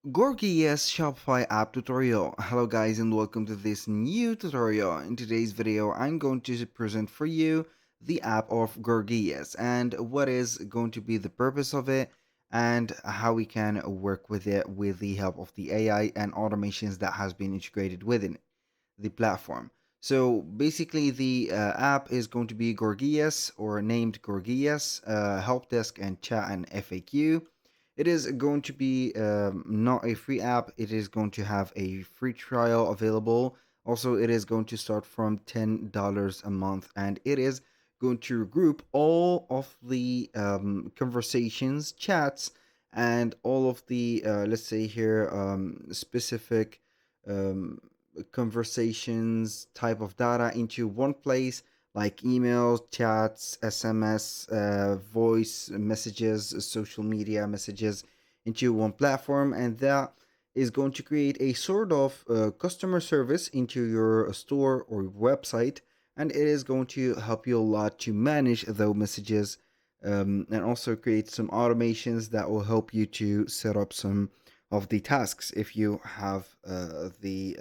Gorgias Shopify App tutorial. Hello guys and welcome to this new tutorial. In today's video, I'm going to present for you the app of Gorgias and what is going to be the purpose of it and how we can work with it with the help of the AI and automations that has been integrated within the platform. So basically the app is going to be Gorgias or named Gorgias, help desk and chat and FAQ. It is going to be not a free app. It is going to have a free trial available. Also, it is going to start from $10 a month, and it is going to group all of the conversations, chats, and all of the let's say here specific um, conversations type of data into one place, like emails, chats, SMS, voice messages, social media messages, into one platform, and that is going to create a sort of customer service into your store or website, and it is going to help you a lot to manage those messages, and also create some automations that will help you to set up some of the tasks if you have the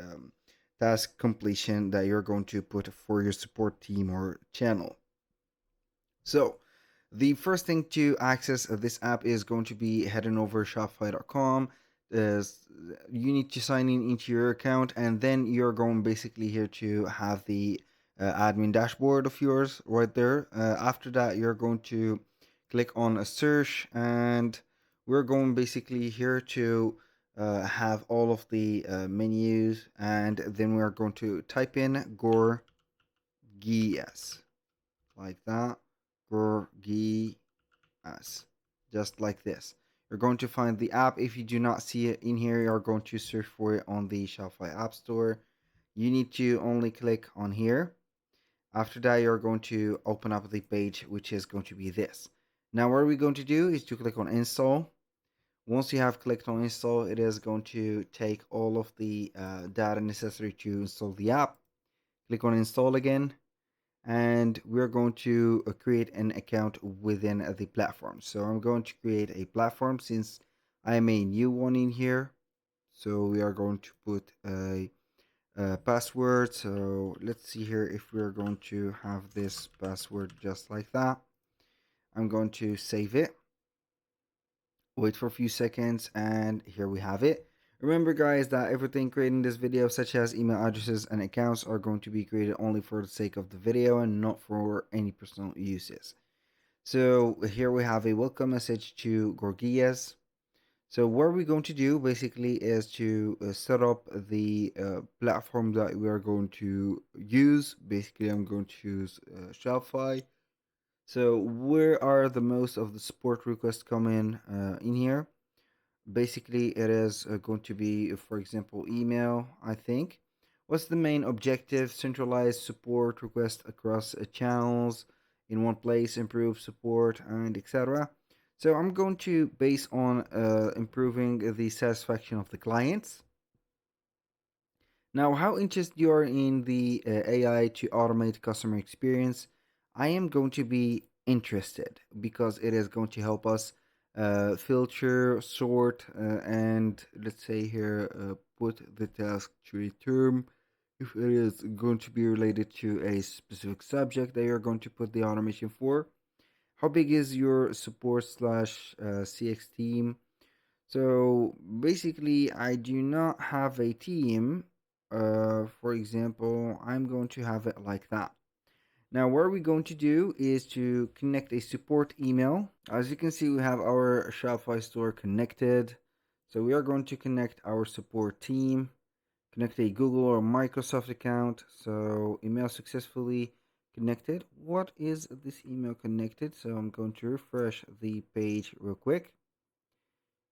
task completion that you're going to put for your support team or channel. So, the first thing to access this app is going to be heading over shopify.com. You need to sign in into your account, and then you're going basically here to have the admin dashboard of yours right there. After that, you're going to click on a search, and we're going basically here to have all of the menus, and then we're going to type in Gorgias like that. Gorgias, just like this. You're going to find the app. If you do not see it in here, you're going to search for it on the Shopify App Store. You need to only click on here. After that, you're going to open up the page, which is going to be this. Now, what we're going to do is to click on install. Once you have clicked on install, it is going to take all of the data necessary to install the app. Click on install again, and we're going to create an account within the platform. So I'm going to create a platform since I'm a new one in here. So we are going to put a password. So let's see here if we're going to have this password just like that. I'm going to save it. Wait for a few seconds, and here we have it. Remember guys that everything created in this video, such as email addresses and accounts, are going to be created only for the sake of the video and not for any personal uses. So here we have a welcome message to Gorgias. So what we're going to do basically is to set up the platform that we are going to use. Basically, I'm going to use Shopify. So where are the most of the support requests coming in here? Basically, it is going to be, for example, email, I think. What's the main objective? Centralize support requests across channels in one place, improve support, and etc. So I'm going to base on improving the satisfaction of the clients. Now, how interested you are in the AI to automate customer experience? I am going to be interested because it is going to help us filter, sort, and let's say here, put the task to a term. If it is going to be related to a specific subject that you're going to put the automation for. How big is your support slash CX team? So basically, I do not have a team. For example, I'm going to have it like that. Now, what we're going to do is to connect a support email. As you can see, we have our Shopify store connected. So we are going to connect our support team, connect a Google or Microsoft account. So email successfully connected. What is this email connected? So I'm going to refresh the page real quick.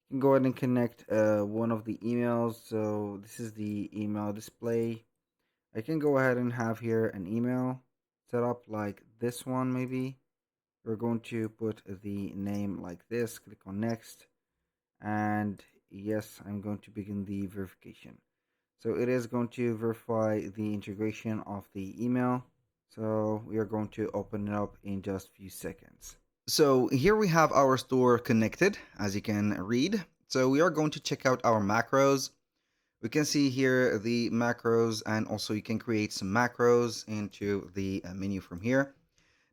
You can go ahead and connect one of the emails. So this is the email display. I can go ahead and have here an email set up like this one maybe. We're going to put the name like this, click on next, and yes, I'm going to begin the verification. So it is going to verify the integration of the email. So we are going to open it up in just a few seconds. So here we have our store connected, as you can read. So we are going to check out our macros. We can see here the macros, and also you can create some macros into the menu from here.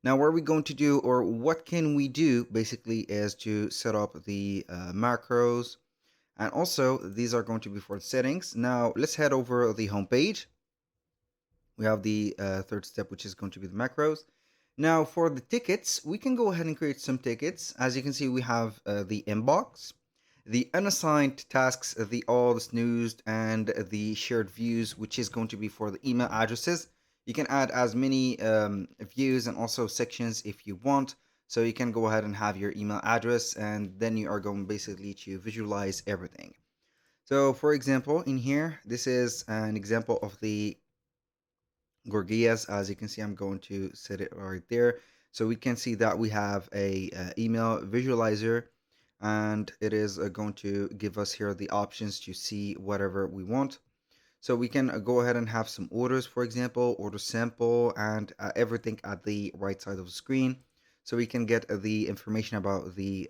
Now, what are we going to do, or what can we do basically, is to set up the macros. And also, these are going to be for the settings. Now, let's head over the home page. We have the third step, which is going to be the macros. Now, for the tickets, we can go ahead and create some tickets. As you can see, we have the inbox, the unassigned tasks, the all, the snoozed, and the shared views, which is going to be for the email addresses. You can add as many views and also sections if you want. So you can go ahead and have your email address, and then you are going basically to visualize everything. So for example, in here, this is an example of the Gorgias. As you can see, I'm going to set it right there. So we can see that we have a email visualizer, and it is going to give us here the options to see whatever we want. So we can go ahead and have some orders, for example, order sample, and everything at the right side of the screen. So we can get the information about the,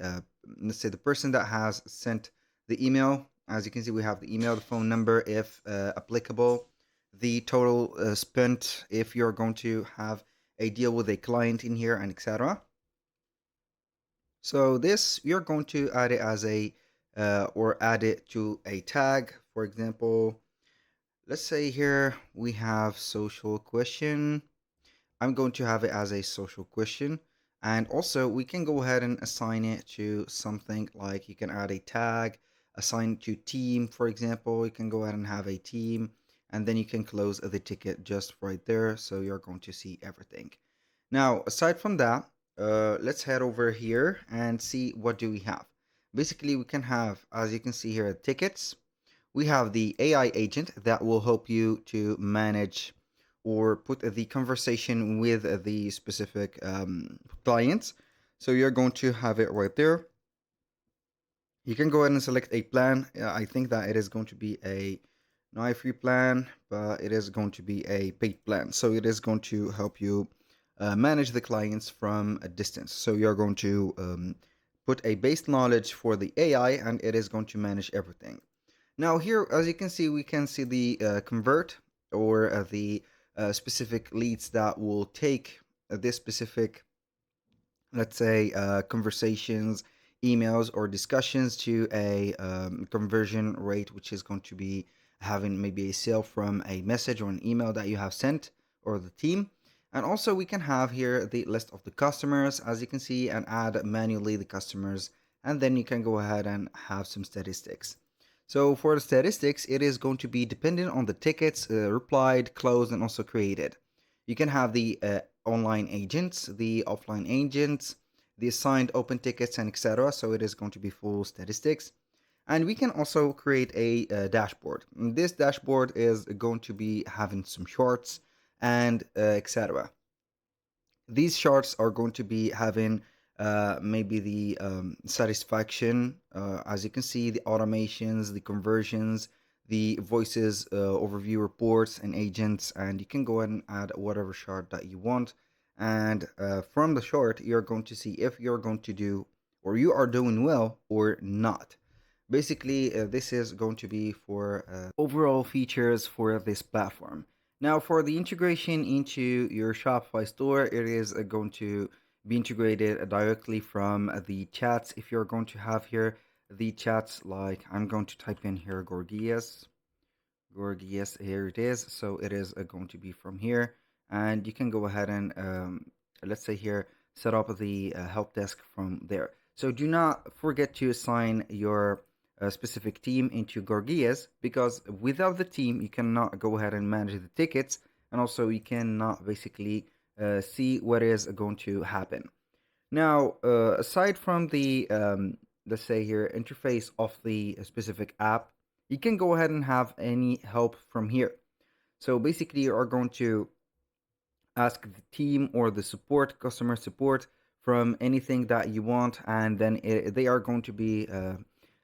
let's say, the person that has sent the email. As you can see, we have the email, the phone number, if applicable, the total spent, if you're going to have a deal with a client in here, and etc. So this, you're going to add it as a, or add it to a tag, for example. Let's say here we have social question. I'm going to have it as a social question. And also we can go ahead and assign it to something, like you can add a tag, assign it to team, for example. You can go ahead and have a team, and then you can close the ticket just right there. So you're going to see everything. Now, aside from that, let's head over here and see what do we have. Basically, we can have, as you can see here, tickets. We have the AI agent that will help you to manage or put the conversation with the specific clients. So you're going to have it right there. You can go ahead and select a plan. I think that it is going to be a not a free plan, but it is going to be a paid plan. So it is going to help you manage the clients from a distance. So you're going to put a base knowledge for the AI, and it is going to manage everything. Now here, as you can see, we can see the convert, or the specific leads that will take this specific, let's say, conversations, emails, or discussions to a conversion rate, which is going to be having maybe a sale from a message or an email that you have sent, or the team. And also we can have here the list of the customers, as you can see, and add manually the customers. And then you can go ahead and have some statistics. So for the statistics, it is going to be dependent on the tickets replied, closed, and also created. You can have the online agents, the offline agents, the assigned open tickets, and etc. So it is going to be full statistics. And we can also create a dashboard. And this dashboard is going to be having some charts and etc. These charts are going to be having maybe the satisfaction, as you can see, the automations, the conversions, the voices, overview reports, and agents. And you can go ahead and add whatever chart that you want. And from the chart, you're going to see if you're going to do, or you are doing well or not. Basically, this is going to be for overall features for this platform. Now, for the integration into your Shopify store, it is going to be integrated directly from the chats. If you're going to have here the chats, like I'm going to type in here Gorgias, here it is. So it is going to be from here, and you can go ahead and let's say here, set up the help desk from there. So do not forget to assign your specific team into Gorgias, because without the team, you cannot go ahead and manage the tickets, and also you cannot basically see what is going to happen. Now, aside from the, let's say here, interface of the specific app, you can go ahead and have any help from here. So basically, you are going to ask the team or the support, customer support, from anything that you want, and then they are going to be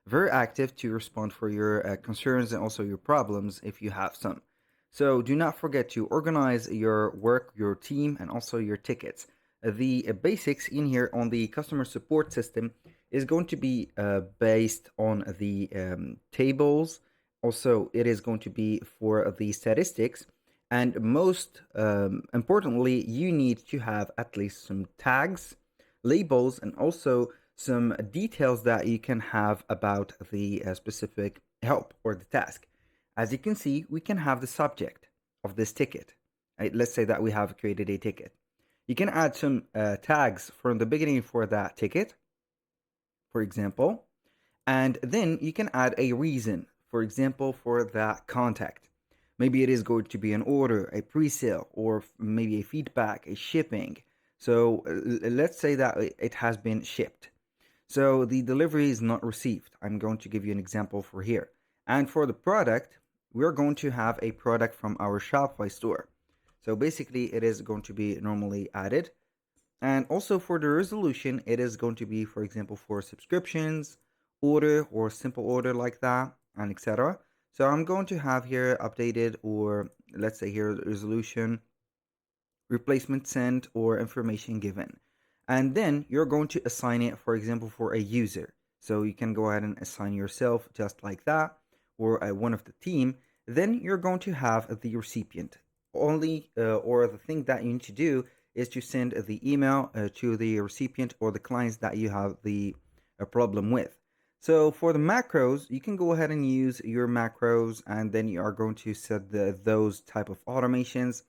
very active to respond for your concerns and also your problems if you have some. So do not forget to organize your work, your team, and also your tickets. The basics in here on the customer support system is going to be based on the tables. Also, it is going to be for the statistics. And most importantly, you need to have at least some tags, labels, and also some details that you can have about the specific help or the task. As you can see, we can have the subject of this ticket. Right? Let's say that we have created a ticket. You can add some tags from the beginning for that ticket, for example, and then you can add a reason, for example, for that contact. Maybe it is going to be an order, a pre-sale, or maybe a feedback, a shipping. So let's say that it has been shipped. So the delivery is not received. I'm going to give you an example for here. And for the product, we're going to have a product from our Shopify store. So basically, it is going to be normally added. And also for the resolution, it is going to be, for example, for subscriptions, order, or simple order like that, and etc. So I'm going to have here updated, or let's say here resolution, replacement sent, or information given. And then you're going to assign it, for example, for a user. So you can go ahead and assign yourself just like that, or one of the team. Then you're going to have the recipient. Only, or the thing that you need to do is to send the email to the recipient or the clients that you have the problem with. So for the macros, you can go ahead and use your macros, and then you are going to set those type of automations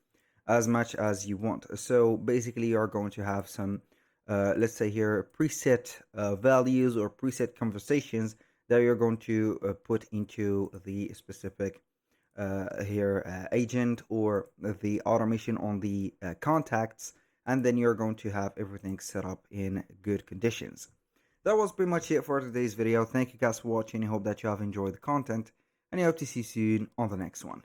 as much as you want. So basically, you are going to have some, let's say here, preset values or preset conversations that you're going to put into the specific here agent or the automation on the contacts, and then you're going to have everything set up in good conditions. That was pretty much it for today's video. Thank you guys for watching. I hope that you have enjoyed the content, and I hope to see you soon on the next one.